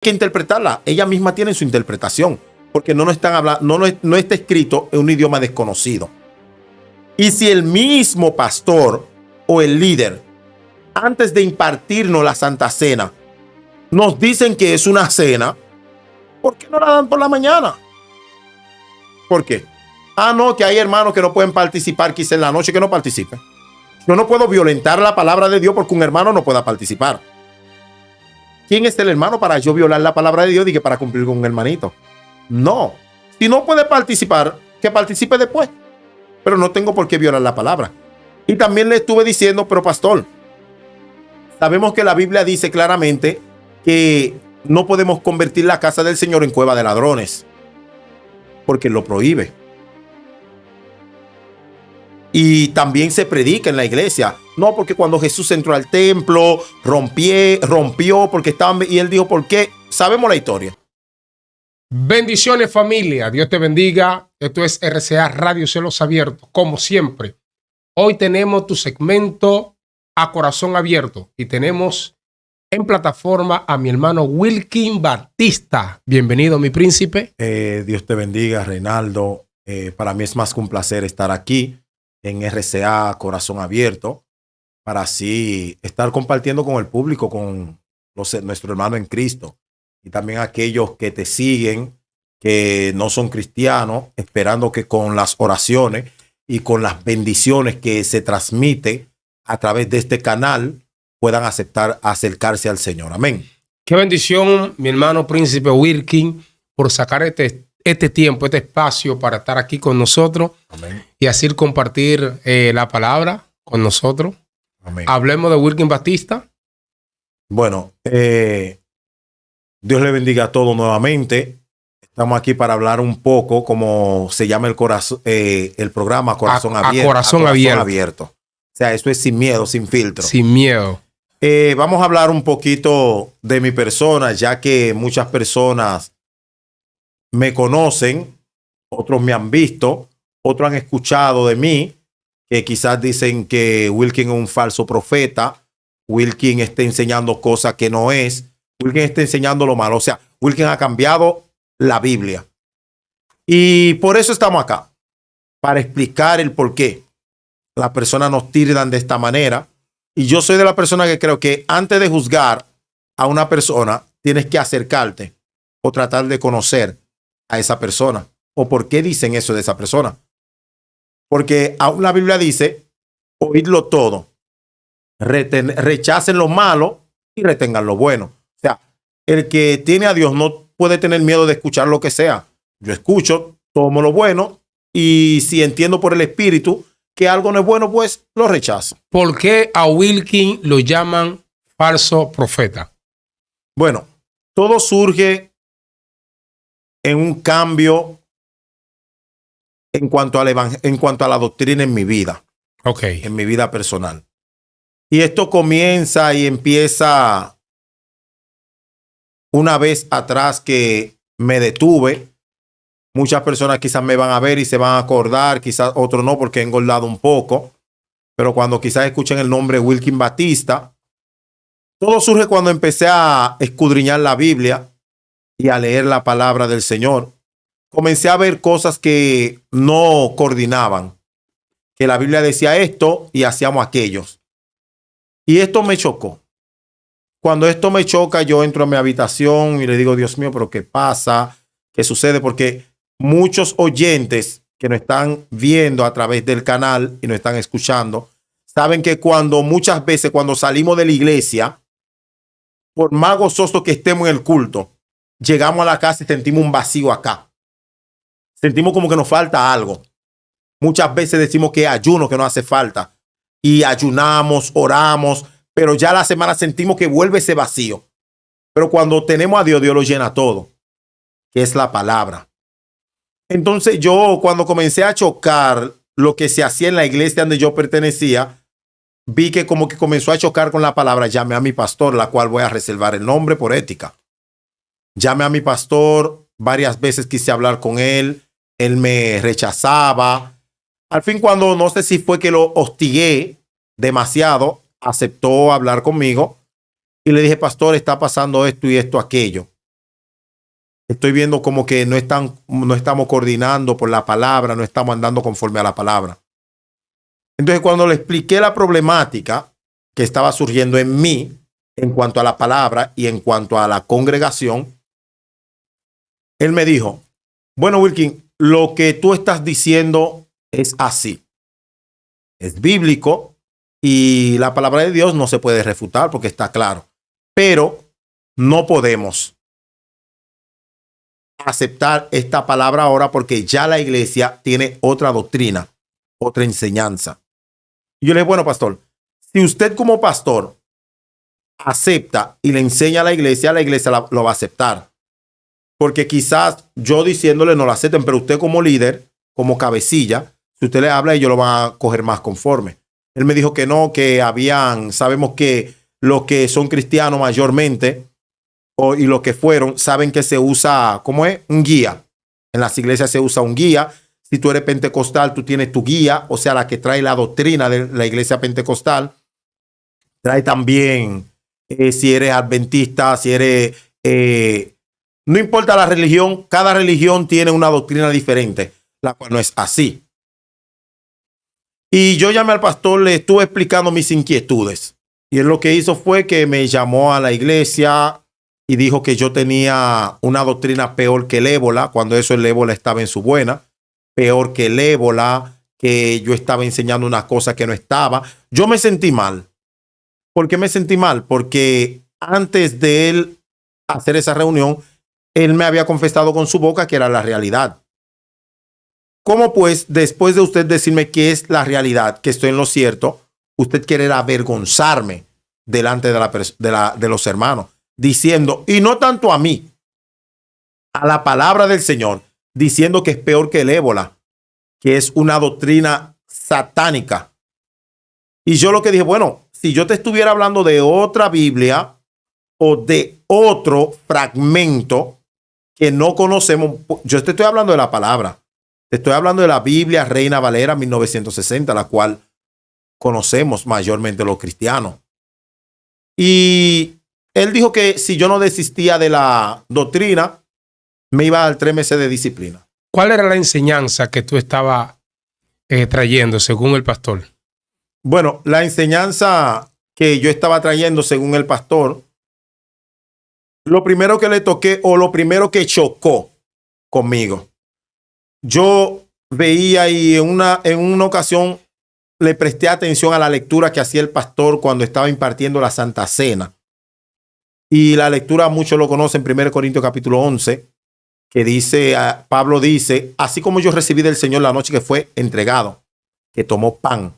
que interpretarla. Ella misma tiene su interpretación, porque no están hablando, no está escrito en un idioma desconocido. Y si el mismo pastor o el líder, antes de impartirnos la Santa Cena, nos dicen que es una cena, ¿por qué no la dan por la mañana? ¿Por qué? Ah, no, que hay hermanos que no pueden participar, quizá en la noche que no participen. Yo no puedo violentar la palabra de Dios porque un hermano no pueda participar. ¿Quién es el hermano para yo violar la palabra de Dios y que para cumplir con un hermanito? No. Si no puede participar, que participe después. Pero no tengo por qué violar la palabra. Y también le estuve diciendo, pero pastor, sabemos que la Biblia dice claramente que no podemos convertir la casa del Señor en cueva de ladrones, porque lo prohíbe. Y también se predica en la iglesia. No, porque cuando Jesús entró al templo, rompió porque estaban... Y él dijo, ¿por qué? Sabemos la historia. Bendiciones, familia. Dios te bendiga. Esto es RCA Radio Cielos Abiertos. Como siempre, hoy tenemos tu segmento A Corazón Abierto. Y tenemos en plataforma a mi hermano Wilkin Batista. Bienvenido, mi príncipe. Dios te bendiga, Reinaldo. Para mí es más que un placer estar aquí en RCA Corazón Abierto, para así estar compartiendo con el público, con nuestro hermano en Cristo, y también aquellos que te siguen, que no son cristianos, esperando que con las oraciones y con las bendiciones que se transmiten a través de este canal puedan acercarse al Señor. Amén. Qué bendición, mi hermano príncipe Wilkin, por sacar este tiempo, este espacio para estar aquí con nosotros. Amén. Y así compartir la palabra con nosotros. Amén. Hablemos de Wilkin Batista. Bueno, Dios le bendiga a todos nuevamente. Estamos aquí para hablar un poco, como se llama el programa, Corazón Abierto. Corazón Abierto. O sea, esto es sin miedo, sin filtro. Sin miedo. Vamos a hablar un poquito de mi persona, ya que muchas personas me conocen, otros me han visto, otros han escuchado de mí, que quizás dicen que Wilkin es un falso profeta, Wilkin está enseñando cosas que no es, Wilkin está enseñando lo malo. O sea, Wilkin ha cambiado la Biblia. Y por eso estamos acá, para explicar el por qué las personas nos tildan de esta manera. Y yo soy de la persona que creo que antes de juzgar a una persona, tienes que acercarte o tratar de conocer a esa persona. ¿O por qué dicen eso de esa persona? Porque aún la Biblia dice, oídlo todo, rechacen lo malo y retengan lo bueno. O sea, el que tiene a Dios no puede tener miedo de escuchar lo que sea. Yo escucho, tomo lo bueno, y si entiendo por el Espíritu que algo no es bueno, pues lo rechazo. ¿Por qué a Wilkin lo llaman falso profeta? Bueno, todo surge en un cambio en cuanto a la doctrina en mi vida. Ok. En mi vida personal. Y esto comienza y empieza una vez atrás que me detuve. Muchas personas quizás me van a ver y se van a acordar, quizás otros no, porque he engordado un poco. Pero cuando quizás escuchen el nombre Wilkin Batista, todo surge cuando empecé a escudriñar la Biblia y a leer la palabra del Señor. Comencé a ver cosas que no coordinaban, que la Biblia decía esto y hacíamos aquellos. Y esto me chocó. Cuando esto me choca, yo entro a mi habitación y le digo, Dios mío, ¿pero qué pasa? ¿Qué sucede? Porque muchos oyentes que nos están viendo a través del canal y nos están escuchando, saben que muchas veces cuando salimos de la iglesia, por más gozoso que estemos en el culto, llegamos a la casa y sentimos un vacío acá. Sentimos como que nos falta algo. Muchas veces decimos que ayuno, que nos hace falta. Y ayunamos, oramos, pero ya la semana sentimos que vuelve ese vacío. Pero cuando tenemos a Dios, Dios lo llena todo, que es la palabra. Entonces yo, cuando comencé a chocar lo que se hacía en la iglesia donde yo pertenecía, vi que como que comenzó a chocar con la palabra. Llamé a mi pastor, la cual voy a reservar el nombre por ética. Llamé a mi pastor, varias veces quise hablar con él. Él me rechazaba. Al fin, cuando no sé si fue que lo hostigué demasiado, aceptó hablar conmigo y le dije, pastor, está pasando esto y esto, aquello. Estoy viendo como que no estamos coordinando por la palabra, no estamos andando conforme a la palabra. Entonces, cuando le expliqué la problemática que estaba surgiendo en mí en cuanto a la palabra y en cuanto a la congregación, él me dijo, bueno, Wilkin, lo que tú estás diciendo es así. Es bíblico y la palabra de Dios no se puede refutar porque está claro. Pero no podemos aceptar esta palabra ahora porque ya la iglesia tiene otra doctrina, otra enseñanza. Y yo le dije, bueno, pastor, si usted como pastor acepta y le enseña a la iglesia lo va a aceptar. Porque quizás yo diciéndole no lo acepten, pero usted como líder, como cabecilla, si usted le habla, ellos lo van a coger más conforme. Él me dijo que no, que sabemos que los que son cristianos mayormente, y los que fueron, saben que se usa, ¿cómo es? Un guía. En las iglesias se usa un guía. Si tú eres pentecostal, tú tienes tu guía, o sea, la que trae la doctrina de la iglesia pentecostal. Trae también, si eres adventista, si eres... no importa la religión, cada religión tiene una doctrina diferente, la cual no es así. Y yo llamé al pastor, le estuve explicando mis inquietudes. Y él lo que hizo fue que me llamó a la iglesia y dijo que yo tenía una doctrina peor que el ébola, cuando eso el ébola estaba en su buena, peor que el ébola, que yo estaba enseñando una cosa que no estaba. Yo me sentí mal. ¿Por qué me sentí mal? Porque antes de él hacer esa reunión, él me había confesado con su boca que era la realidad. ¿Cómo pues, después de usted decirme que es la realidad, que estoy en lo cierto, usted quiere avergonzarme delante de los hermanos? Diciendo, y no tanto a mí, a la palabra del Señor, diciendo que es peor que el ébola, que es una doctrina satánica. Y yo lo que dije, bueno, si yo te estuviera hablando de otra Biblia o de otro fragmento que no conocemos, yo te estoy hablando de la palabra, te estoy hablando de la Biblia Reina Valera 1960, la cual conocemos mayormente los cristianos. Y él dijo que si yo no desistía de la doctrina, me iba a dar 3 meses de disciplina. ¿Cuál era la enseñanza que tú estabas trayendo según el pastor? Bueno, la enseñanza que yo estaba trayendo según el pastor, lo primero que le toqué o lo primero que chocó conmigo, yo veía y en una ocasión le presté atención a la lectura que hacía el pastor cuando estaba impartiendo la Santa Cena. Y la lectura, muchos lo conocen, 1 Corintios capítulo 11, que dice, Pablo dice, así como yo recibí del Señor la noche que fue entregado, que tomó pan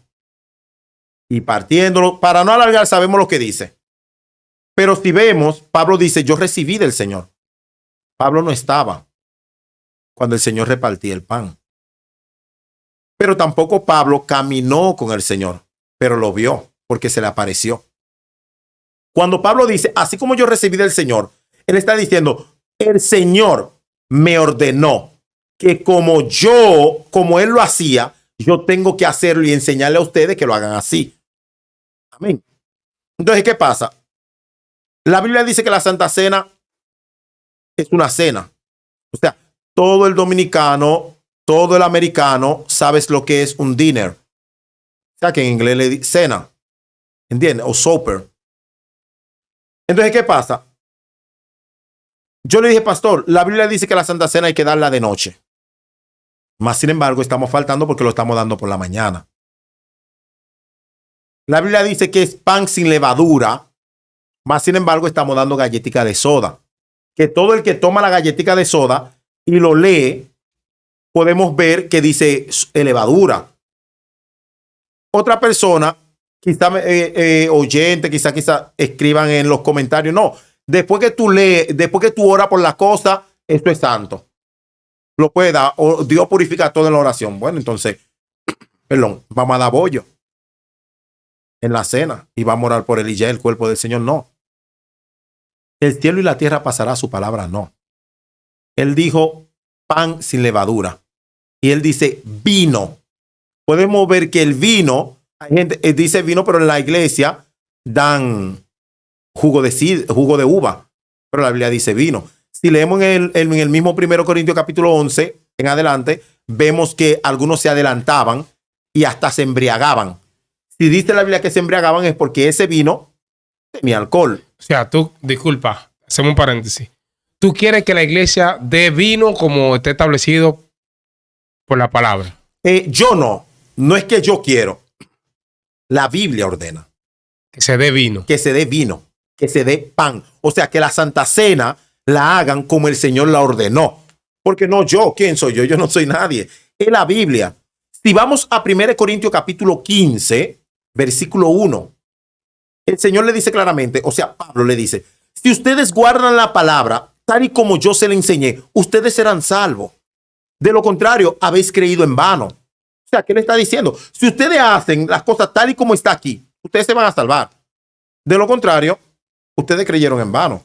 y partiéndolo, para no alargar, sabemos lo que dice. Pero si vemos, Pablo dice, yo recibí del Señor. Pablo no estaba cuando el Señor repartía el pan. Pero tampoco Pablo caminó con el Señor, pero lo vio porque se le apareció. Cuando Pablo dice, así como yo recibí del Señor, él está diciendo, el Señor me ordenó que como él lo hacía, yo tengo que hacerlo y enseñarle a ustedes que lo hagan así. Amén. Entonces, ¿qué pasa? La Biblia dice que la Santa Cena es una cena. O sea, todo el dominicano, todo el americano, sabes lo que es un dinner. O sea, que en inglés le dice cena. ¿Entiendes? O supper. Entonces, ¿qué pasa? Yo le dije, pastor, la Biblia dice que la Santa Cena hay que darla de noche. Más sin embargo, estamos faltando porque lo estamos dando por la mañana. La Biblia dice que es pan sin levadura. Más sin embargo, estamos dando galletica de soda. Que todo el que toma la galletica de soda y lo lee, podemos ver que dice levadura. Otra persona, quizá oyente, quizá escriban en los comentarios, no, después que tú lees, después que tú oras por la cosa, esto es santo. Lo puede dar, o Dios purifica todo en la oración. Bueno, entonces, vamos a dar bollo en la cena y vamos a orar por él y ya el cuerpo del Señor, no. El cielo y la tierra pasará, su palabra no. Él dijo pan sin levadura y él dice vino. Podemos ver que el vino, hay gente dice vino, pero en la iglesia dan jugo de uva, pero la Biblia dice vino. Si leemos en el mismo 1 Corintios capítulo 11 en adelante, vemos que algunos se adelantaban y hasta se embriagaban. Si dice la Biblia que se embriagaban es porque ese vino tenía alcohol. O sea, tú, disculpa, hacemos un paréntesis. Tú quieres que la iglesia dé vino como esté establecido por la palabra. Yo no es que yo quiero. La Biblia ordena. Que se dé vino. Que se dé vino, que se dé pan. O sea, que la Santa Cena la hagan como el Señor la ordenó. Porque no yo, ¿quién soy yo? Yo no soy nadie. Es la Biblia. Si vamos a 1 Corintios capítulo 15, versículo 1, el Señor le dice claramente, o sea, Pablo le dice, si ustedes guardan la palabra tal y como yo se le enseñé, ustedes serán salvos. De lo contrario, habéis creído en vano. O sea, ¿qué le está diciendo? Si ustedes hacen las cosas tal y como está aquí, ustedes se van a salvar. De lo contrario, ustedes creyeron en vano.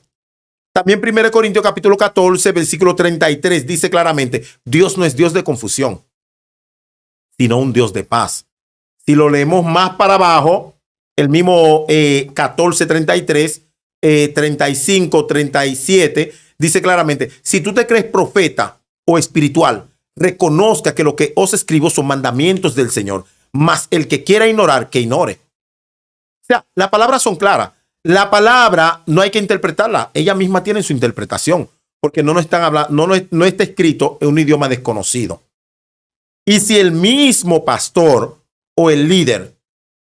También 1 Corintios capítulo 14, versículo 33 dice claramente, Dios no es Dios de confusión, sino un Dios de paz. Si lo leemos más para abajo, el mismo 14, 33, 35, 37, dice claramente, si tú te crees profeta o espiritual, reconozca que lo que os escribo son mandamientos del Señor, mas el que quiera ignorar, que ignore. O sea, las palabras son claras. La palabra no hay que interpretarla. Ella misma tiene su interpretación, porque no están hablando, no está escrito en un idioma desconocido. Y si el mismo pastor o el líder,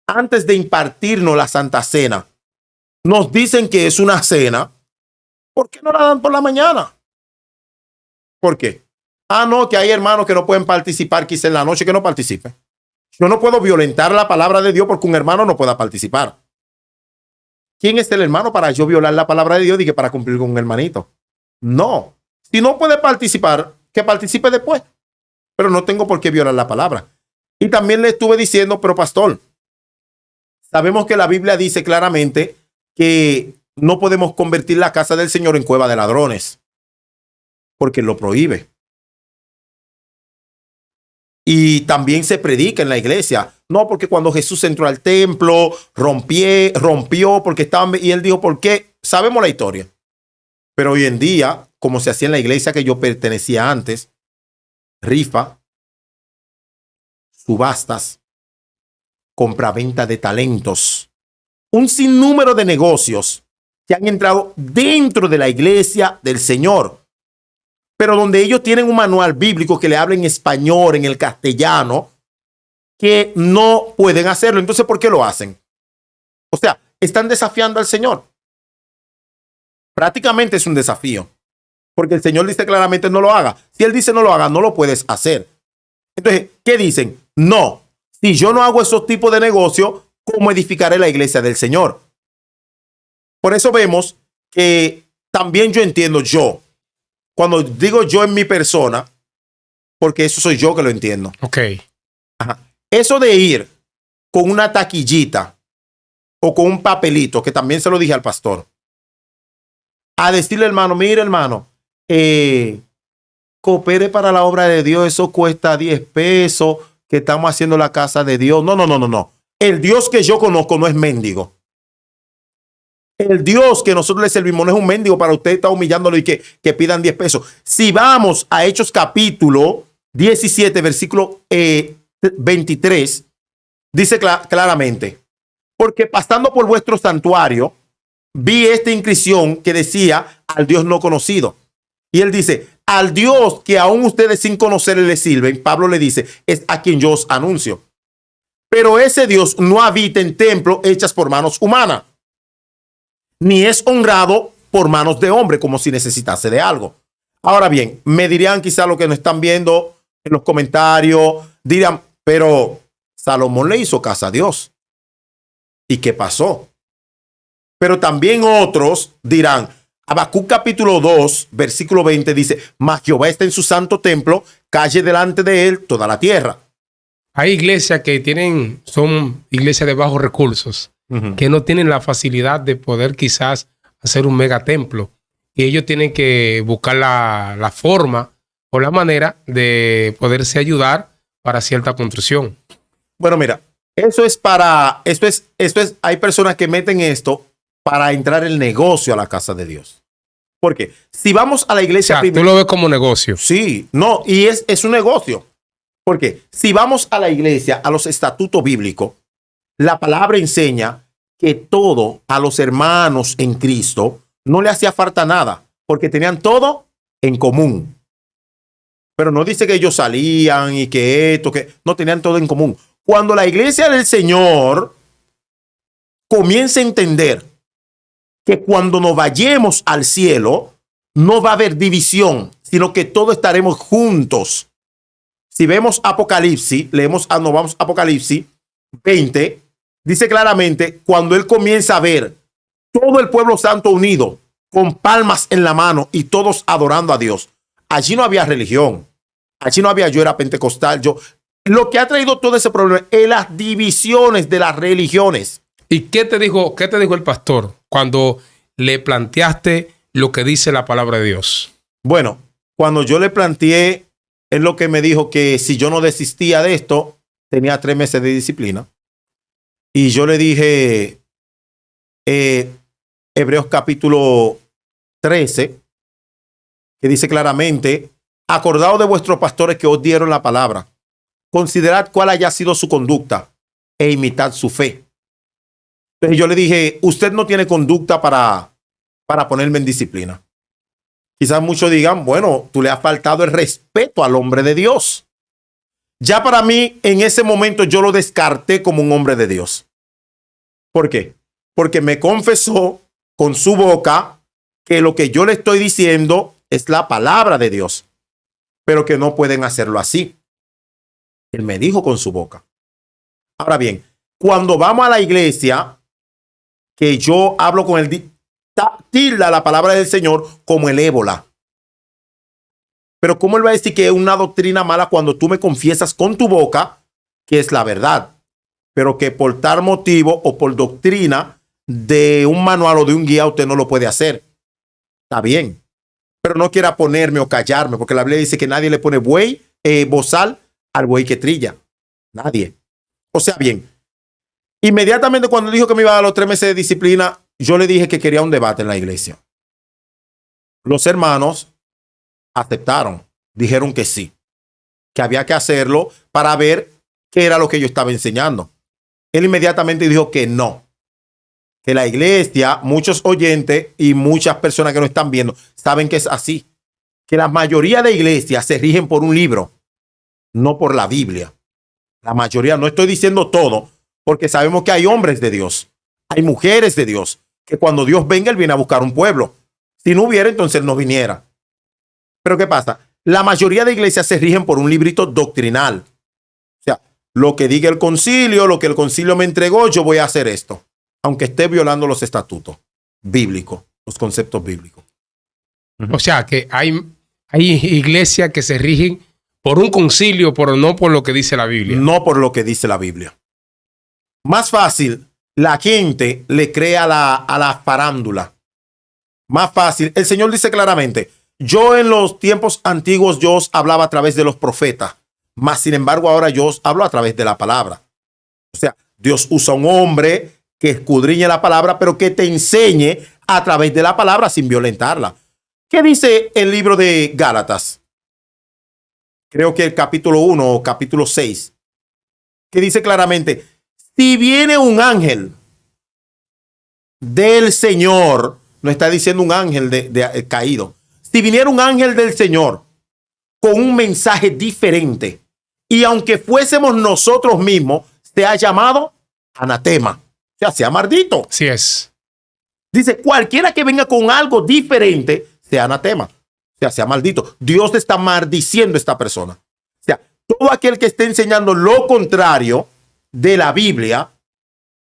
antes de impartirnos la Santa Cena, nos dicen que es una cena, ¿por qué no la dan por la mañana? ¿Por qué? Ah, no, que hay hermanos que no pueden participar, quizá en la noche que no participe. Yo no puedo violentar la palabra de Dios porque un hermano no pueda participar. ¿Quién es el hermano para yo violar la palabra de Dios y que para cumplir con un hermanito? No. Si no puede participar, que participe después. Pero no tengo por qué violar la palabra. Y también le estuve diciendo, pero pastor, sabemos que la Biblia dice claramente que no podemos convertir la casa del Señor en cueva de ladrones, porque lo prohíbe. Y también se predica en la iglesia. No, porque cuando Jesús entró al templo, rompió porque estaban... Y él dijo, ¿por qué? Sabemos la historia. Pero hoy en día, como se hacía en la iglesia que yo pertenecía antes, rifa, subastas, compraventa de talentos, un sinnúmero de negocios que han entrado dentro de la iglesia del Señor, pero donde ellos tienen un manual bíblico que le habla en español, en el castellano, que no pueden hacerlo. Entonces, ¿por qué lo hacen? O sea, están desafiando al Señor. Prácticamente es un desafío, porque el Señor dice claramente no lo haga. Si Él dice no lo haga, no lo puedes hacer. Entonces, ¿qué dicen? No, si yo no hago esos tipos de negocios, ¿cómo edificaré la iglesia del Señor? Por eso vemos que también yo entiendo cuando digo yo en mi persona, porque eso soy yo que lo entiendo. Ok. Ajá. Eso de ir con una taquillita o con un papelito, que también se lo dije al pastor, a decirle, hermano, mire, hermano, coopere para la obra de Dios, eso cuesta 10 pesos, que estamos haciendo la casa de Dios. No. El Dios que yo conozco no es mendigo. El Dios que nosotros le servimos no es un mendigo para usted estar humillándolo y que pidan 10 pesos. Si vamos a Hechos capítulo 17, versículo 23, dice claramente, porque pasando por vuestro santuario, vi esta inscripción que decía al Dios no conocido. Y él dice, al Dios que aún ustedes sin conocerle le sirven, Pablo le dice, es a quien yo os anuncio. Pero ese Dios no habita en templos hechas por manos humanas, ni es honrado por manos de hombre, como si necesitase de algo. Ahora bien, me dirían quizá lo que nos están viendo en los comentarios, dirán, pero Salomón le hizo casa a Dios. ¿Y qué pasó? Pero también otros dirán, Habacuc capítulo 2, versículo 20 dice, mas Jehová está en su santo templo, calle delante de él toda la tierra. Hay iglesias que son iglesias de bajos recursos, que no tienen la facilidad de poder quizás hacer un megatemplo. Y ellos tienen que buscar la forma o la manera de poderse ayudar para cierta construcción. Bueno, mira, hay personas que meten esto para entrar el negocio a la casa de Dios. Porque si vamos a la O iglesia sea, tú lo ves como negocio. sí, no, y es un negocio. Porque si vamos a la iglesia, a los estatutos bíblicos, la palabra enseña que todo a los hermanos en Cristo no le hacía falta nada, porque tenían todo en común. Pero no dice que ellos salían y que esto, que no tenían todo en común. Cuando la iglesia del Señor comienza a entender que cuando nos vayamos al cielo, no va a haber división, sino que todos estaremos juntos. Si vemos Apocalipsis, nos vamos a Apocalipsis 20, dice claramente, cuando él comienza a ver todo el pueblo santo unido, con palmas en la mano y todos adorando a Dios. Allí no había religión. Allí no había yo era pentecostal. Lo que ha traído todo ese problema es las divisiones de las religiones. ¿Y qué te dijo el pastor cuando le planteaste lo que dice la palabra de Dios? Bueno, cuando yo le planteé, es lo que me dijo que si yo no desistía de esto, tenía 3 meses de disciplina. Y yo le dije, Hebreos capítulo 13, que dice claramente, acordaos de vuestros pastores que os dieron la palabra, considerad cuál haya sido su conducta e imitad su fe. Entonces yo le dije, usted no tiene conducta para ponerme en disciplina. Quizás muchos digan, bueno, tú le has faltado el respeto al hombre de Dios. Ya para mí, en ese momento, yo lo descarté como un hombre de Dios. ¿Por qué? Porque me confesó con su boca que lo que yo le estoy diciendo es la palabra de Dios, pero que no pueden hacerlo así. Él me dijo con su boca. Ahora bien, cuando vamos a la iglesia, que yo hablo con el tilda la palabra del Señor como el ébola. Pero ¿cómo él va a decir que es una doctrina mala cuando tú me confiesas con tu boca que es la verdad? Pero que por tal motivo o por doctrina de un manual o de un guía usted no lo puede hacer. Está bien. Pero no quiera ponerme o callarme, porque la Biblia dice que nadie le pone bozal al buey que trilla. Nadie. O sea, bien. Inmediatamente cuando dijo que me iba a dar los 3 meses de disciplina, yo le dije que quería un debate en la iglesia. Los hermanos aceptaron, dijeron que sí, que había que hacerlo para ver qué era lo que yo estaba enseñando. Él inmediatamente dijo que no, que la iglesia, muchos oyentes y muchas personas que nos están viendo saben que es así, que la mayoría de iglesias se rigen por un libro, no por la Biblia. La mayoría, no estoy diciendo todo, porque sabemos que hay hombres de Dios, hay mujeres de Dios, que cuando Dios venga, Él viene a buscar un pueblo. Si no hubiera, entonces Él no viniera. Pero ¿qué pasa? La mayoría de iglesias se rigen por un librito doctrinal. O sea, lo que diga el concilio, lo que el concilio me entregó, yo voy a hacer esto. Aunque esté violando los estatutos bíblicos, los conceptos bíblicos. O sea, que hay iglesias que se rigen por un concilio, pero no por lo que dice la Biblia. No por lo que dice la Biblia. Más fácil, la gente le cree a la farándula. Más fácil. El Señor dice claramente, yo en los tiempos antiguos yo os hablaba a través de los profetas, mas sin embargo ahora yo os hablo a través de la palabra. O sea, Dios usa un hombre que escudriñe la palabra, pero que te enseñe a través de la palabra sin violentarla. ¿Qué dice el libro de Gálatas? Creo que el capítulo 1 o capítulo 6, que dice claramente, si viene un ángel del Señor, no está diciendo un ángel de caído, si viniera un ángel del Señor con un mensaje diferente, y aunque fuésemos nosotros mismos, se ha llamado anatema, o sea, sea maldito. Así es. Dice, cualquiera que venga con algo diferente, sea anatema, o sea maldito. Dios está maldiciendo a esta persona. O sea, todo aquel que esté enseñando lo contrario de la Biblia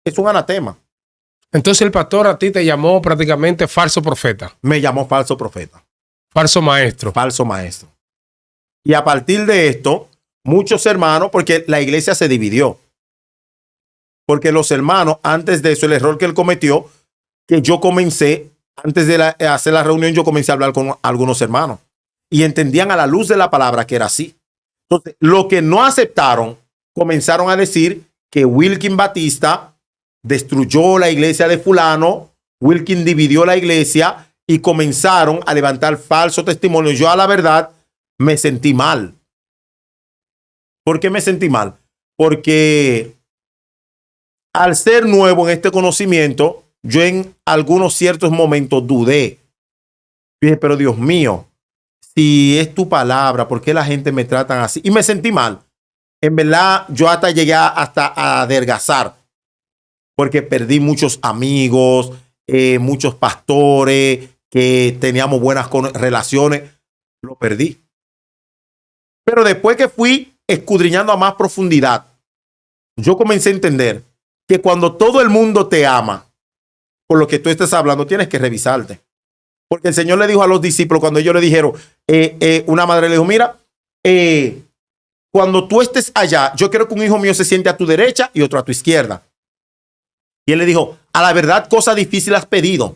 es un anatema. Entonces el pastor a ti te llamó prácticamente falso profeta. Me llamó falso profeta. Falso maestro. Falso maestro. Y a partir de esto, muchos hermanos, porque la iglesia se dividió. Porque los hermanos, antes de eso, el error que él cometió, que yo comencé, antes de hacer la reunión, yo comencé a hablar con algunos hermanos. Y entendían a la luz de la palabra que era así. Entonces, lo que no aceptaron, comenzaron a decir que Wilkin Batista destruyó la iglesia de fulano, Wilkin dividió la iglesia, y comenzaron a levantar falsos testimonios. Yo a la verdad me sentí mal. ¿Por qué me sentí mal? Porque al ser nuevo en este conocimiento, yo en algunos ciertos momentos dudé. Dije, pero Dios mío, si es tu palabra, ¿por qué la gente me trata así? Y me sentí mal. En verdad, yo hasta llegué hasta a adelgazar, porque perdí muchos amigos, muchos pastores que teníamos buenas relaciones. Lo perdí. Pero después que fui escudriñando a más profundidad, yo comencé a entender que cuando todo el mundo te ama, por lo que tú estás hablando, tienes que revisarte. Porque el Señor le dijo a los discípulos, cuando ellos le dijeron, una madre le dijo, mira, cuando tú estés allá, yo quiero que un hijo mío se siente a tu derecha y otro a tu izquierda. Y él le dijo, a la verdad, cosa difícil has pedido,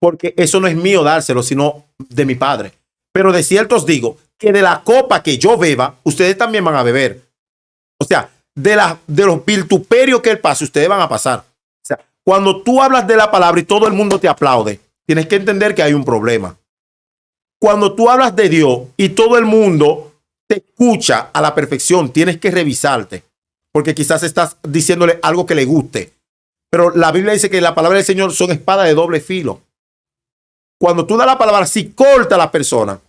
porque eso no es mío dárselo, sino de mi Padre. Pero de cierto os digo que de la copa que yo beba, ustedes también van a beber. O sea, de los vituperios que él pase, ustedes van a pasar. O sea, cuando tú hablas de la palabra y todo el mundo te aplaude, tienes que entender que hay un problema. Cuando tú hablas de Dios y todo el mundo te escucha a la perfección, tienes que revisarte, porque quizás estás diciéndole algo que le guste. Pero la Biblia dice que la palabra del Señor son espadas de doble filo. Cuando tú das la palabra, si corta a la persona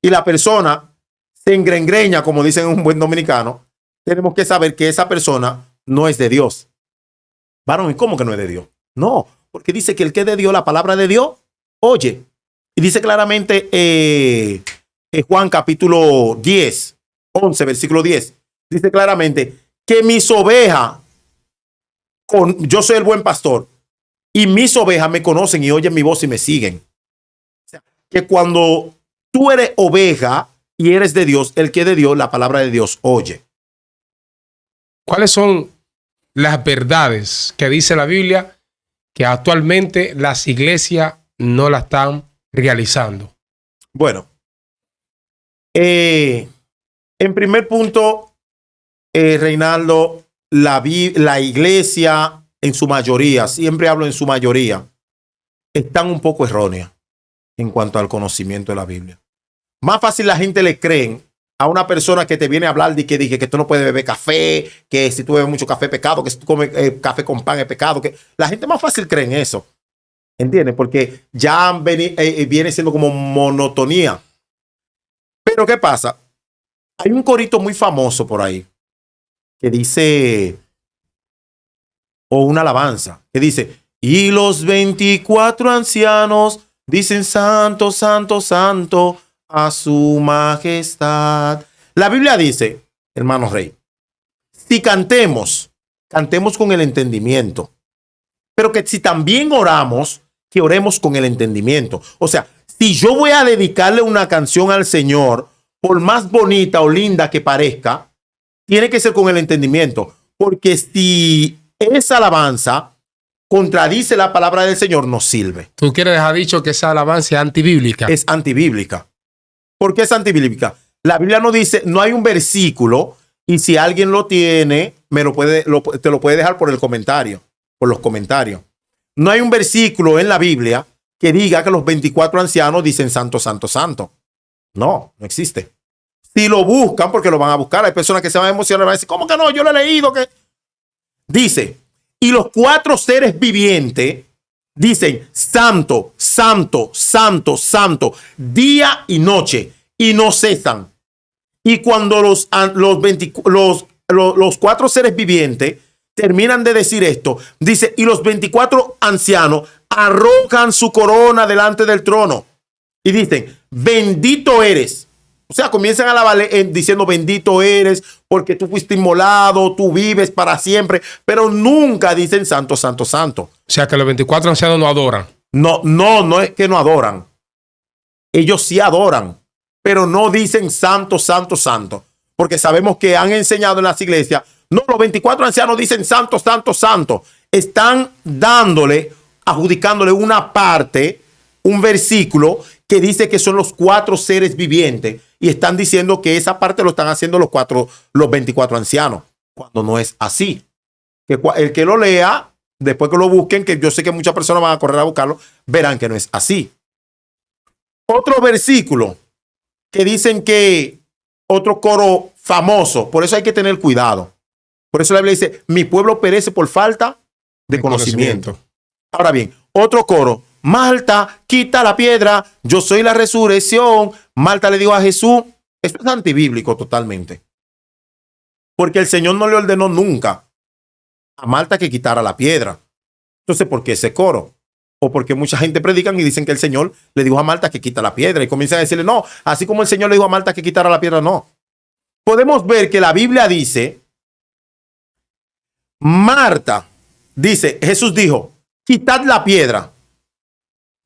y la persona se engrengreña, como dicen un buen dominicano, tenemos que saber que esa persona no es de Dios. Varón, ¿y cómo que no es de Dios? No, porque dice que el que es de Dios, la palabra de Dios, oye. Y dice claramente Juan capítulo 10, 11, versículo 10. Dice claramente que mis ovejas, yo soy el buen pastor, y mis ovejas me conocen y oyen mi voz y me siguen. O sea, que cuando tú eres oveja y eres de Dios, el que es de Dios, la palabra de Dios oye. ¿Cuáles son las verdades que dice la Biblia que actualmente las iglesias no la están realizando? Bueno, en primer punto, Reinaldo, la iglesia en su mayoría, siempre hablo en su mayoría, están un poco erróneas en cuanto al conocimiento de la Biblia. Más fácil la gente le creen a una persona que te viene a hablar de que dije que tú no puedes beber café, que si tú bebes mucho café es pecado, que si tú comes café con pan es pecado, que la gente más fácil cree en eso. ¿Entiendes? Porque ya viene siendo como monotonía. Pero ¿qué pasa? Hay un corito muy famoso por ahí que dice, o una alabanza, que dice, y los 24 ancianos dicen santo, santo, santo a su majestad. La Biblia dice, hermano rey, si cantemos con el entendimiento, pero que si también oramos, que oremos con el entendimiento. O sea, si yo voy a dedicarle una canción al Señor, por más bonita o linda que parezca, tiene que ser con el entendimiento. Porque si esa alabanza contradice la palabra del Señor, no sirve. Tú quieres dejar dicho que esa alabanza es antibíblica. Es antibíblica. ¿Por qué es antibíblica? La Biblia no dice, no hay un versículo, y si alguien lo tiene, te lo puede dejar por el comentario, por los comentarios. No hay un versículo en la Biblia que diga que los 24 ancianos dicen santo, santo, santo. No, no existe. Si lo buscan, porque lo van a buscar, hay personas que se van a emocionar y van a decir, ¿cómo que no? Yo lo he leído. Que dice, y los 4 seres vivientes dicen santo, santo, santo, santo, día y noche, y no cesan. Y cuando los 4 seres vivientes terminan de decir esto, dice, y los 24 ancianos arrojan su corona delante del trono y dicen, bendito eres. O sea, comienzan a alabarle diciendo, bendito eres porque tú fuiste inmolado, tú vives para siempre, pero nunca dicen santo, santo, santo. O sea, que los 24 ancianos no adoran. No es que no adoran. Ellos sí adoran, pero no dicen santo, santo, santo, porque sabemos que han enseñado en las iglesias, no, los 24 ancianos dicen santo, santo, santo. Están adjudicándole una parte, un versículo que dice que son los 4 seres vivientes y están diciendo que esa parte lo están haciendo los 24 ancianos, cuando no es así. Que el que lo lea después que lo busquen, que yo sé que muchas personas van a correr a buscarlo, verán que no es así. Otro versículo que dicen que otro coro famoso, por eso hay que tener cuidado. Por eso la Biblia dice, mi pueblo perece por falta de conocimiento. Ahora bien, otro coro, Marta, quita la piedra, yo soy la resurrección. Marta le dijo a Jesús, esto es antibíblico totalmente. Porque el Señor no le ordenó nunca a Marta que quitara la piedra. Entonces, ¿por qué ese coro? O porque mucha gente predican y dicen que el Señor le dijo a Marta que quita la piedra y comienzan a decirle, no, así como el Señor le dijo a Marta que quitara la piedra, no. Podemos ver que la Biblia dice, Marta, dice, Jesús dijo, quitad la piedra.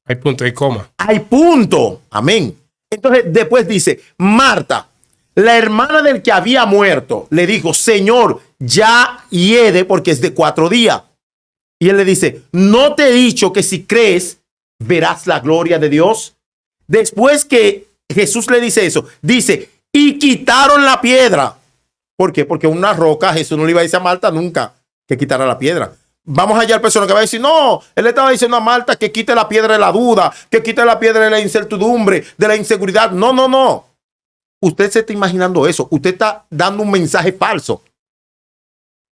Hay punto y coma. Hay punto. Amén. Entonces, después dice, Marta, la hermana del que había muerto, le dijo, Señor, ya hiede porque es de 4 días. Y él le dice, ¿no te he dicho que si crees, verás la gloria de Dios? Después que Jesús le dice eso, dice, y quitaron la piedra. ¿Por qué? Porque una roca, Jesús no le iba a decir a Marta nunca que quitara la piedra. Vamos allá al persona que va a decir, no, él le estaba diciendo a Marta que quite la piedra de la duda, que quite la piedra de la incertidumbre, de la inseguridad. No, no, no. Usted se está imaginando eso. Usted está dando un mensaje falso.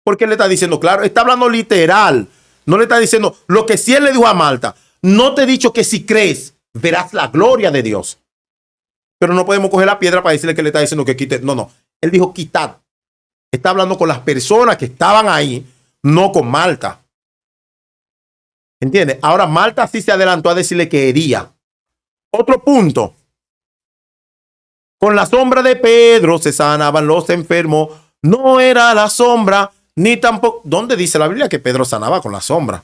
Porque él le está diciendo, claro, está hablando literal. No le está diciendo lo que sí él le dijo a Marta. No te he dicho que si crees, verás la gloria de Dios. Pero no podemos coger la piedra para decirle que le está diciendo que quite. No, no. Él dijo quitad. Está hablando con las personas que estaban ahí, no con Marta. ¿Entiendes? Ahora Marta sí se adelantó a decirle que hería. Otro punto. Con la sombra de Pedro se sanaban los enfermos. No era la sombra, ni tampoco. ¿Dónde dice la Biblia que Pedro sanaba con la sombra?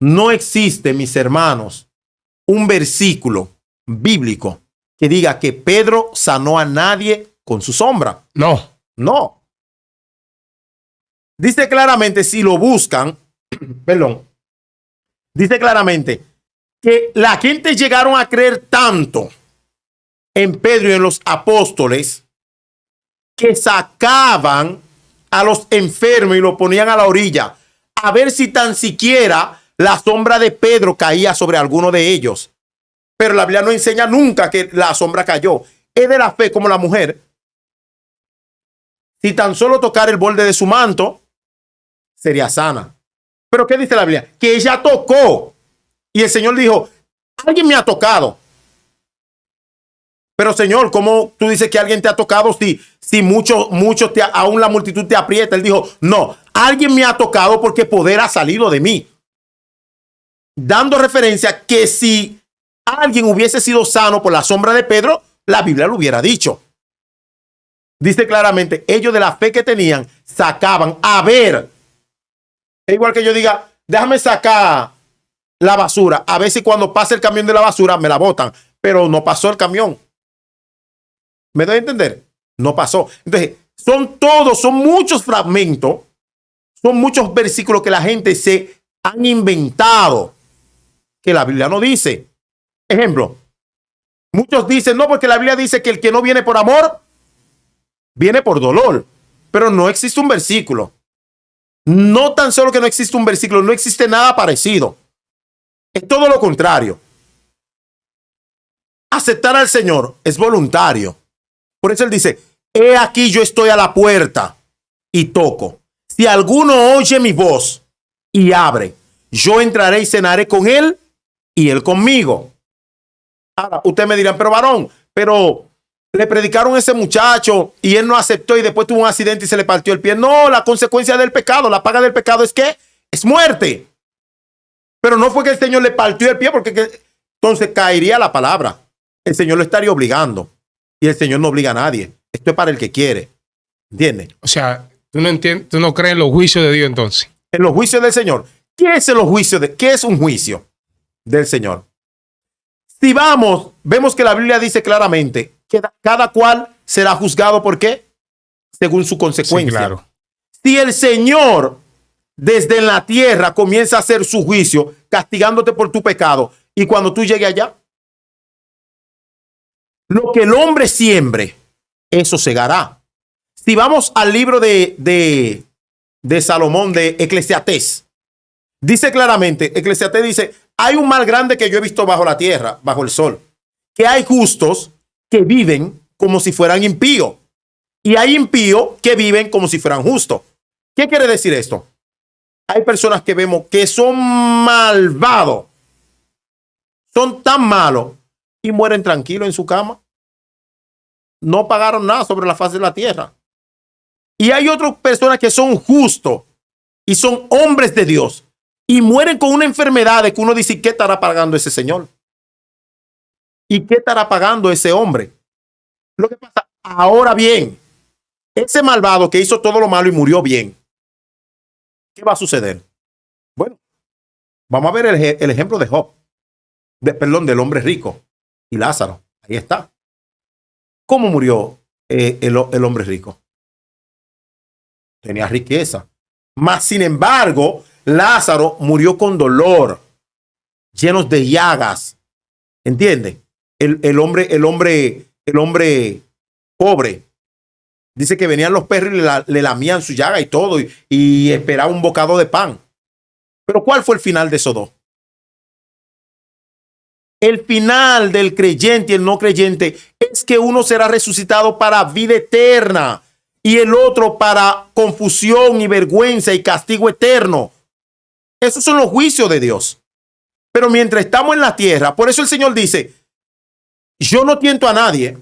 No existe, mis hermanos, un versículo bíblico que diga que Pedro sanó a nadie con su sombra. No. No. Dice claramente, si lo buscan, perdón, dice claramente que la gente llegaron a creer tanto en Pedro y en los apóstoles que sacaban a los enfermos y lo ponían a la orilla a ver si tan siquiera la sombra de Pedro caía sobre alguno de ellos. Pero la Biblia no enseña nunca que la sombra cayó. Es de la fe como la mujer. Si tan solo tocar el borde de su manto, sería sana. Pero ¿qué dice la Biblia? Que ella tocó. Y el Señor dijo, alguien me ha tocado. Pero Señor, ¿cómo tú dices que alguien te ha tocado si mucho, aún la multitud te aprieta? Él dijo, no, alguien me ha tocado porque poder ha salido de mí. Dando referencia que si alguien hubiese sido sano por la sombra de Pedro, la Biblia lo hubiera dicho. Dice claramente, ellos de la fe que tenían, sacaban a ver. Es igual que yo diga, déjame sacar la basura, a ver si cuando pase el camión de la basura me la botan. Pero no pasó el camión. ¿Me doy a entender? No pasó. Entonces, son muchos fragmentos, son muchos versículos que la gente se han inventado, que la Biblia no dice. Ejemplo, muchos dicen, no, porque la Biblia dice que el que no viene por amor, viene por dolor. Pero no existe un versículo. No tan solo que no existe un versículo, no existe nada parecido. Es todo lo contrario. Aceptar al Señor es voluntario. Por eso él dice, he aquí yo estoy a la puerta y toco. Si alguno oye mi voz y abre, yo entraré y cenaré con él y él conmigo. Ahora, ustedes me dirán, pero varón, pero le predicaron a ese muchacho y él no aceptó y después tuvo un accidente y se le partió el pie. No, la consecuencia del pecado, la paga del pecado es ¿qué? Es muerte. Pero no fue que el Señor le partió el pie porque entonces caería la palabra. El Señor lo estaría obligando. Y el Señor no obliga a nadie. Esto es para el que quiere. ¿Entiendes? O sea, tú no crees en los juicios de Dios entonces. En los juicios del Señor. ¿Qué es qué es un juicio del Señor? Si vemos que la Biblia dice claramente que cada cual será juzgado ¿por qué? Según su consecuencia. Sí, claro. Si el Señor desde la tierra comienza a hacer su juicio castigándote por tu pecado y cuando tú llegues allá, lo que el hombre siembre, eso segará. Si vamos al libro de Salomón, de Eclesiastés, Dice claramente, Eclesiastés dice, hay un mal grande que yo he visto bajo la tierra, bajo el sol, que hay justos que viven como si fueran impíos y hay impíos que viven como si fueran justos. ¿Qué quiere decir esto? Hay personas que vemos que son malvados, son tan malos y mueren tranquilos en su cama. No pagaron nada sobre la faz de la tierra. Y hay otras personas que son justos y son hombres de Dios y mueren con una enfermedad de que uno dice, ¿qué estará pagando ese señor? ¿Y qué estará pagando ese hombre? Lo que pasa, ahora bien, ese malvado que hizo todo lo malo y murió bien, ¿qué va a suceder? Bueno, vamos a ver el ejemplo de Job, del hombre rico y Lázaro. Ahí está. ¿Cómo murió el hombre rico? Tenía riqueza. Mas, sin embargo, Lázaro murió con dolor, llenos de llagas. ¿Entiende? El hombre pobre. Dice que venían los perros y le lamían su llaga y todo, y esperaba un bocado de pan. Pero ¿cuál fue el final de esos dos? El final del creyente y el no creyente es que uno será resucitado para vida eterna y el otro para confusión y vergüenza y castigo eterno. Esos son los juicios de Dios. Pero mientras estamos en la tierra, por eso el Señor dice, yo no tiento a nadie.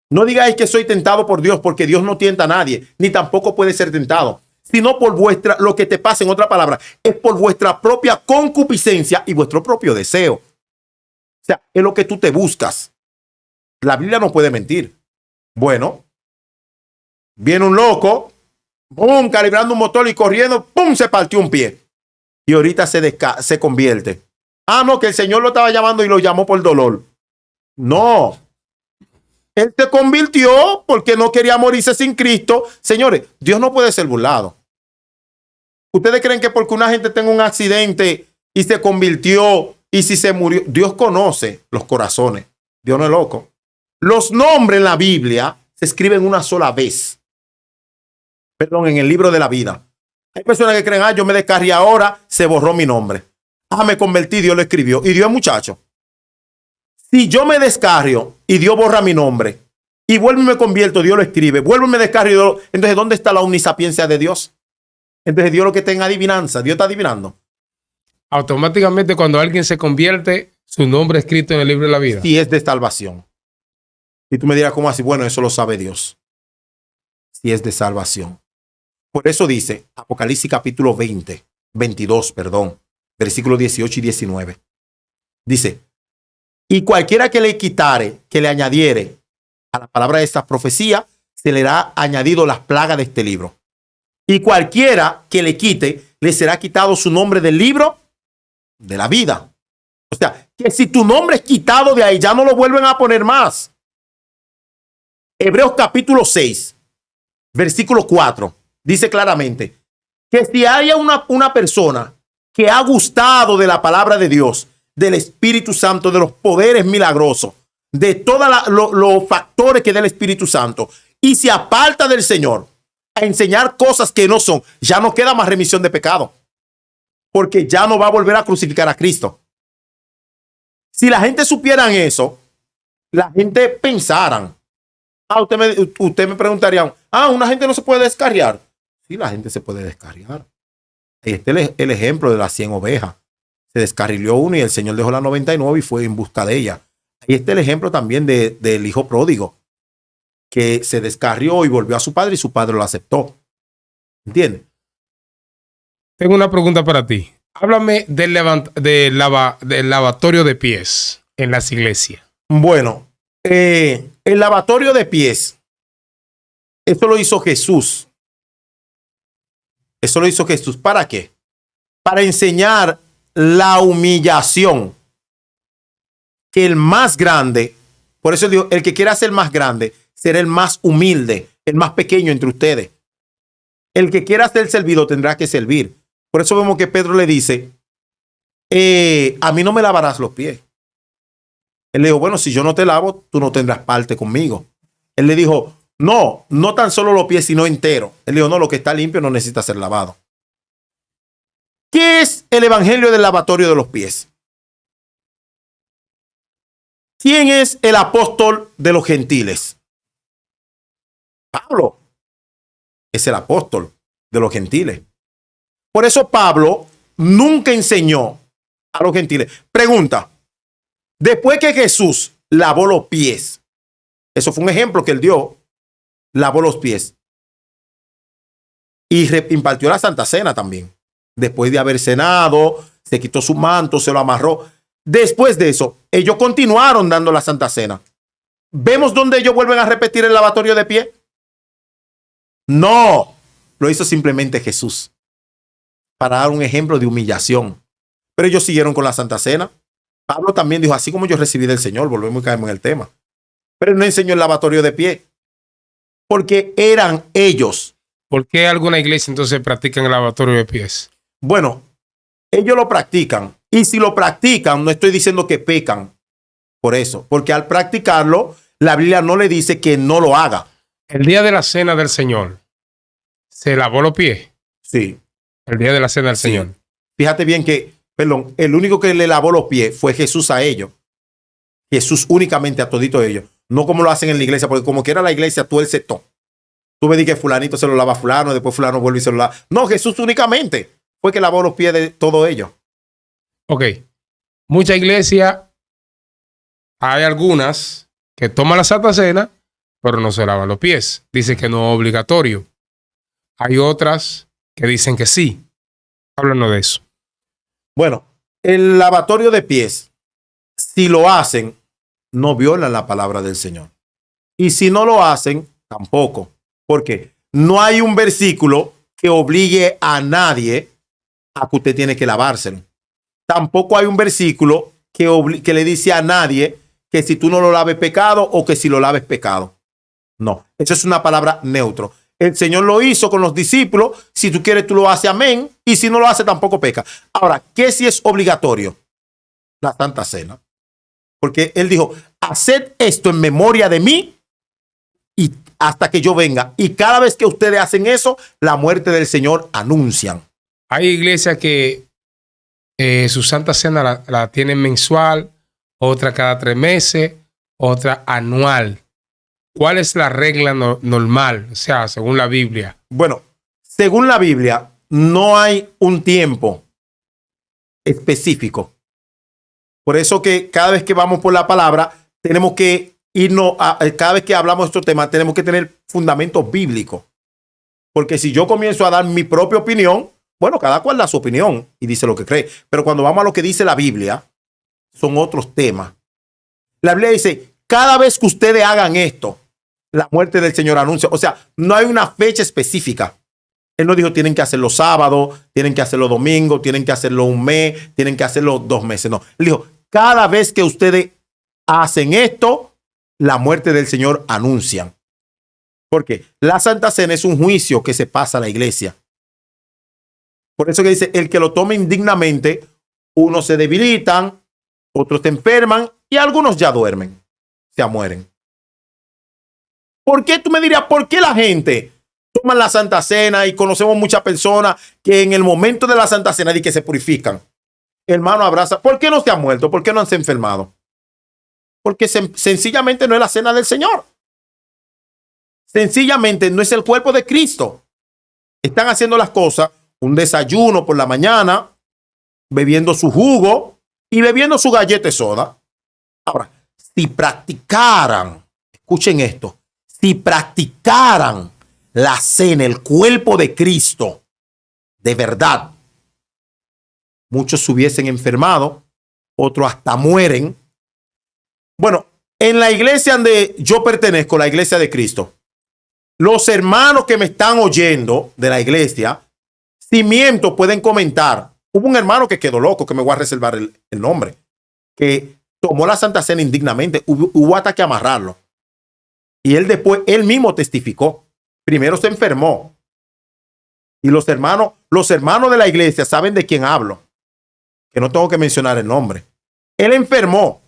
No digáis que soy tentado por Dios, porque Dios no tienta a nadie, ni tampoco puede ser tentado, sino por lo que te pasa, en otra palabra, es por vuestra propia concupiscencia y vuestro propio deseo. O sea, es lo que tú te buscas. La Biblia no puede mentir. Bueno, viene un loco, ¡pum!, calibrando un motor y corriendo, ¡pum!, se partió un pie. Y ahorita se convierte. Ah, no, que el Señor lo estaba llamando y lo llamó por dolor. No. Él se convirtió porque no quería morirse sin Cristo. Señores, Dios no puede ser burlado. ¿Ustedes creen que porque una gente tenga un accidente y se convirtió y si se murió? Dios conoce los corazones. Dios no es loco. Los nombres en la Biblia se escriben una sola vez. Perdón, en el libro de la vida. Hay personas que creen, yo me descarrié ahora, se borró mi nombre. Me convertí, Dios lo escribió. Y Dios es muchacho. Si yo me descarrio y Dios borra mi nombre y vuelvo y me convierto, Dios lo escribe, vuelvo y me descarrio, entonces ¿dónde está la omnisapiencia de Dios? Entonces Dios lo que está en adivinanza, Dios está adivinando. Automáticamente cuando alguien se convierte, su nombre es escrito en el libro de la vida. Si es de salvación. Y tú me dirás, ¿cómo así? Bueno, eso lo sabe Dios. Si es de salvación. Por eso dice Apocalipsis capítulo 22, versículos 18 y 19. Dice, y cualquiera que le quitare, que le añadiere a la palabra de esta profecía, se le hará añadido las plagas de este libro. Y cualquiera que le quite, le será quitado su nombre del libro de la vida. O sea, que si tu nombre es quitado de ahí, ya no lo vuelven a poner más. Hebreos capítulo 6, versículo 4, dice claramente que si haya una persona que ha gustado de la palabra de Dios, del Espíritu Santo, de los poderes milagrosos, de todos los factores que da el Espíritu Santo, y se aparta del Señor a enseñar cosas que no son, ya no queda más remisión de pecado, porque ya no va a volver a crucificar a Cristo. Si la gente supiera eso, la gente pensaran, usted me preguntaría, una gente no se puede descarriar. Sí, la gente se puede descarriar. Este es el ejemplo de las 100 ovejas. Se descarriló uno y el Señor dejó la 99 y fue en busca de ella. Ahí está el ejemplo también del hijo pródigo, que se descarrió y volvió a su padre y su padre lo aceptó. ¿Entiendes? Tengo una pregunta para ti. Háblame del lavatorio de pies en las iglesias. Bueno, el lavatorio de pies, eso lo hizo Jesús. Eso lo hizo Jesús. ¿Para qué? Para enseñar la humillación. Que el más grande, por eso digo, el que quiera ser más grande, será el más humilde, el más pequeño entre ustedes. El que quiera ser servido tendrá que servir. Por eso vemos que Pedro le dice, a mí no me lavarás los pies. Él le dijo, bueno, si yo no te lavo, tú no tendrás parte conmigo. Él le dijo, no tan solo los pies, sino entero. Él le dijo, no, lo que está limpio no necesita ser lavado. ¿Qué es el evangelio del lavatorio de los pies? ¿Quién es el apóstol de los gentiles? Pablo es el apóstol de los gentiles. Por eso Pablo nunca enseñó a los gentiles. Pregunta, después que Jesús lavó los pies, eso fue un ejemplo que él dio, lavó los pies y impartió la Santa Cena también. Después de haber cenado, se quitó su manto, se lo amarró. Después de eso, ellos continuaron dando la Santa Cena. ¿Vemos dónde ellos vuelven a repetir el lavatorio de pie? No, lo hizo simplemente Jesús para dar un ejemplo de humillación. Pero ellos siguieron con la Santa Cena. Pablo también dijo, así como yo recibí del Señor, volvemos y caemos en el tema. Pero él no enseñó el lavatorio de pie, porque eran ellos. ¿Por qué alguna iglesia entonces practican el lavatorio de pies? Bueno, ellos lo practican. Y si lo practican, no estoy diciendo que pecan por eso. Porque al practicarlo, la Biblia no le dice que no lo haga. El día de la cena del Señor, ¿se lavó los pies? Sí. El día de la cena del Sí. Señor. Fíjate bien que, perdón, el único que le lavó los pies fue Jesús a ellos. Jesús únicamente a todito ellos. No como lo hacen en la iglesia, porque como quiera la iglesia, tú el sector. Tú me dices que fulanito se lo lava a fulano, después fulano vuelve y se lo lava. No, Jesús únicamente fue que lavó los pies de todos ellos. Ok. Mucha iglesia, hay algunas que toman la Santa Cena, pero no se lavan los pies. Dicen que no es obligatorio. Hay otras que dicen que sí. Háblanos de eso. Bueno, el lavatorio de pies, si lo hacen, no violan la palabra del Señor. Y si no lo hacen, tampoco. Porque no hay un versículo que obligue a nadie a que usted tiene que lavárselo. Tampoco hay un versículo que le dice a nadie que si tú no lo laves pecado o que si lo laves pecado. No, eso es una palabra neutro. El Señor lo hizo con los discípulos. Si tú quieres, tú lo haces, amén. Y si no lo haces, tampoco peca. Ahora, ¿qué si es obligatorio? La Santa Cena. Porque Él dijo, haced esto en memoria de mí y hasta que yo venga. Y cada vez que ustedes hacen eso, la muerte del Señor anuncian. Hay iglesias que su Santa Cena la tienen mensual, otra cada 3 meses, otra anual. ¿Cuál es la regla normal? O sea, según la Biblia. Bueno, según la Biblia, no hay un tiempo específico. Por eso que cada vez que vamos por la palabra, tenemos que irnos, cada vez que hablamos de estos temas, tenemos que tener fundamentos bíblicos. Porque si yo comienzo a dar mi propia opinión, bueno, cada cual da su opinión y dice lo que cree. Pero cuando vamos a lo que dice la Biblia, son otros temas. La Biblia dice, cada vez que ustedes hagan esto, la muerte del Señor anuncia. O sea, no hay una fecha específica. Él no dijo, tienen que hacerlo sábado, tienen que hacerlo domingo, tienen que hacerlo un mes, tienen que hacerlo 2 meses. No, él dijo, cada vez que ustedes hacen esto, la muerte del Señor anuncian. Porque la Santa Cena es un juicio que se pasa a la iglesia. Por eso que dice, el que lo tome indignamente, unos se debilitan, otros se enferman y algunos ya duermen, ya mueren. ¿Por qué? Tú me dirías, ¿por qué la gente toma la Santa Cena? Y conocemos muchas personas que en el momento de la Santa Cena di que se purifican. Hermano, abraza. ¿Por qué no se han muerto? ¿Por qué no han se enfermado? Porque sencillamente no es la cena del Señor. Sencillamente no es el cuerpo de Cristo. Están haciendo las cosas, un desayuno por la mañana, bebiendo su jugo y bebiendo su galleta de soda. Ahora, si practicaran, escuchen esto, si practicaran la cena, el cuerpo de Cristo, de verdad, muchos se hubiesen enfermado, otros hasta mueren. Bueno, en la iglesia donde yo pertenezco, la iglesia de Cristo, los hermanos que me están oyendo de la iglesia, si miento, pueden comentar. Hubo un hermano que quedó loco, que me voy a reservar el nombre, que tomó la Santa Cena indignamente. Hubo hasta que amarrarlo. Y él después, él mismo testificó. Primero se enfermó. Y los hermanos de la iglesia saben de quién hablo, que no tengo que mencionar el nombre. Él enfermó.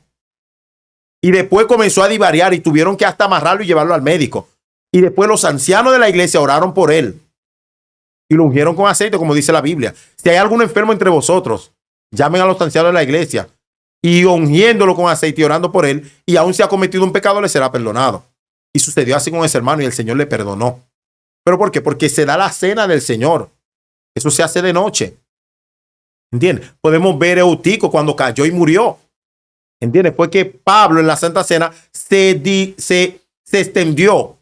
Y después comenzó a divariar y tuvieron que hasta amarrarlo y llevarlo al médico. Y después los ancianos de la iglesia oraron por él. y lo ungieron con aceite, como dice la Biblia. Si hay algún enfermo entre vosotros, llamen a los ancianos de la iglesia y ungiéndolo con aceite y orando por él, y aún si ha cometido un pecado, le será perdonado. Y sucedió así con ese hermano y el Señor le perdonó. ¿Pero por qué? Porque se da la cena del Señor. Eso se hace de noche. ¿Entiendes? Podemos ver a Eutico cuando cayó y murió. ¿Entiendes? Fue que Pablo en la Santa Cena se extendió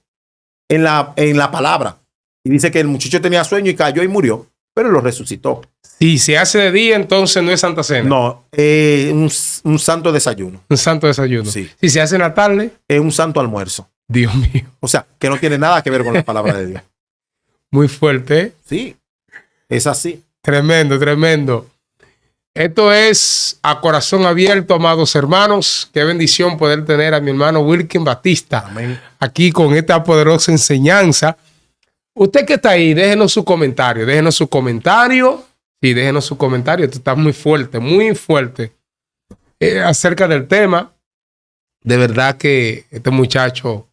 en la palabra. Y dice que el muchacho tenía sueño y cayó y murió, pero lo resucitó. Si se hace de día, entonces no es Santa Cena. No, un santo desayuno. Un santo desayuno. Sí. Si se hace en la tarde, Es un santo almuerzo. Dios mío. O sea, que no tiene nada que ver con la palabra de Dios. Muy fuerte, ¿eh? Sí, es así. Tremendo, tremendo. Esto es A Corazón Abierto, amados hermanos. Qué bendición poder tener a mi hermano Wilkin Batista Amén. aquí con esta poderosa enseñanza. Usted que está ahí, déjenos su comentario. Déjenos su comentario. Sí, déjenos su comentario. Esto está muy fuerte acerca del tema. De verdad que este muchacho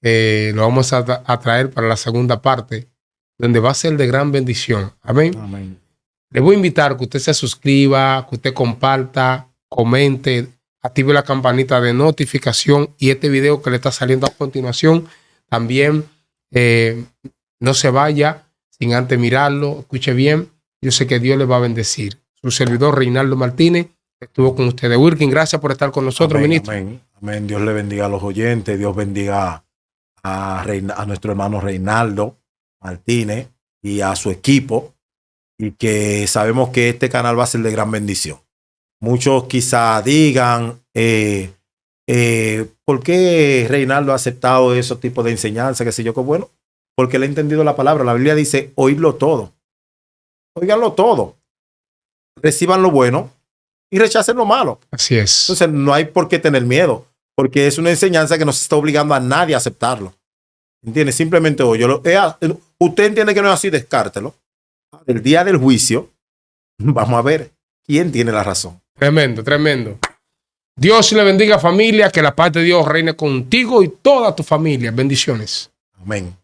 lo vamos a traer para la segunda parte, donde va a ser de gran bendición. Amén. Amén. Le voy a invitar que usted se suscriba, que usted comparta, comente, active la campanita de notificación y este video que le está saliendo a continuación también no se vaya sin antes mirarlo, escuche bien. Yo sé que Dios le va a bendecir. Su servidor Reinaldo Martínez estuvo con ustedes. Wilkin, gracias por estar con nosotros, Amén, ministro. amén, amén. Dios le bendiga a los oyentes. Dios bendiga a nuestro hermano Reinaldo Martínez y a su equipo. Y que sabemos que este canal va a ser de gran bendición. Muchos quizá digan, ¿por qué Reinaldo ha aceptado esos tipos de enseñanza? Que sé yo, que bueno, porque él ha entendido la palabra. La Biblia dice, oídlo todo. Óiganlo todo. Reciban lo bueno y rechacen lo malo. Así es. Entonces no hay por qué tener miedo, porque es una enseñanza que no se está obligando a nadie a aceptarlo. ¿Entiendes? Simplemente óyelo. Usted entiende que no es así, descártelo. El día del juicio, vamos a ver quién tiene la razón. Tremendo, tremendo. Dios le bendiga, familia, que la paz de Dios reine contigo y toda tu familia. Bendiciones. Amén.